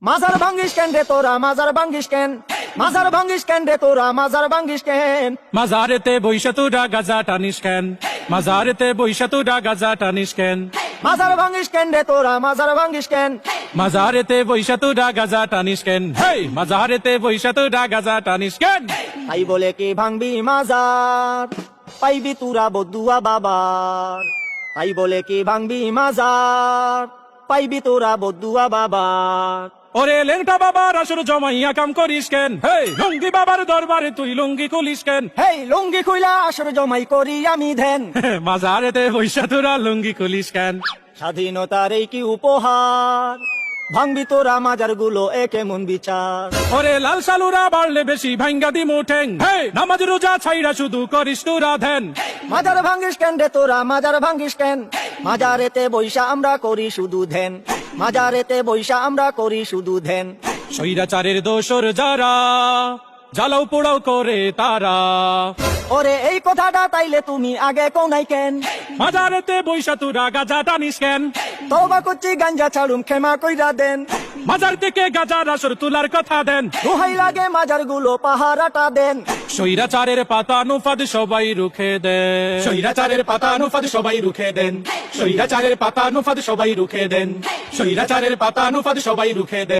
মাজার ভাঙ্গিস কেন রে তোরা মাজার ভাঙ্গিস কেন মাজার ভাঙ্গিস কেন রে তোরা মাজার ভাঙ্গিস কেন মাজারেতে বইসা তোরা গাজা টানিস কেন মাজারেতে বইসা তোরা গাজা টানিস কেন মাজার ভাঙ্গিস কেন রে তোরা মাজার ভাঙ্গিস কেন মাজারেতে বইসা তোরা গাজা টানিস কেন হেই মাজারেতে বইসা তোরা গাজা টানিস কেন তাই বলে কি ভাঙবি মাজার পাইবি তুরা বদুয়া বাবার তাই বলে কি ভাঙবি মাজার পাইবি তোরা বদুয়া বাবার ওরে লেংটা বাবার আসর জমাইয়া কাম করিস কেন হেই লুঙ্গি বাবার দরবারে তুই লুঙ্গি খুলিস কেন হেই লুঙ্গি খুইলা আসর জমাই করি আমি ধ্যান মাজারেতে বইসা তোরা লুঙ্গি খুলিস কেন স্বাধীনতার এই কি উপহার ভাঙবি তোরা মাজার গুলো একে মন বিচার ওরে লাল সালুরা বাড়লে বেশি ভাঙ্গা দি মুঠেং হেই নামাজ রোজা ছাইরা শুধু করিস তোরা ধ্যান মাজার ভাঙ্গিস কেন রে তোরা মাজার ভাঙ্গিস কেন মাজারেতে বৈশা আমরা করি শুধু ধ্যান মাজারেতে বৈশা আমরা করি শুধু ধ্যান স্বৈরাচারের দোসর যারা জ্বালাও পোড়াও করে তারা ওরে এই কথাটা তাইলে তুমি আগে কোনাই কেন মাজারেতে বইসা তোরা গাজা টানিস কেন তওবা করছি গাঞ্জা ছাড়ুম ক্ষমা কইরা দেন মাজার থেকে গাজার আসর তোলার কথা দেন দোহাই লাগে মাজার গুলো পাহারাটা দেন স্বৈরাচারের পাতা নুফাদ সবাই রুখে দেন স্বৈরাচারের পাতা নুফাদ সবাই রুখে দেন স্বৈরাচারের পাতা নুফাদ সবাই রুখে দেন স্বৈরাচারের পাতা নুফাদ সবাই রুখে দেন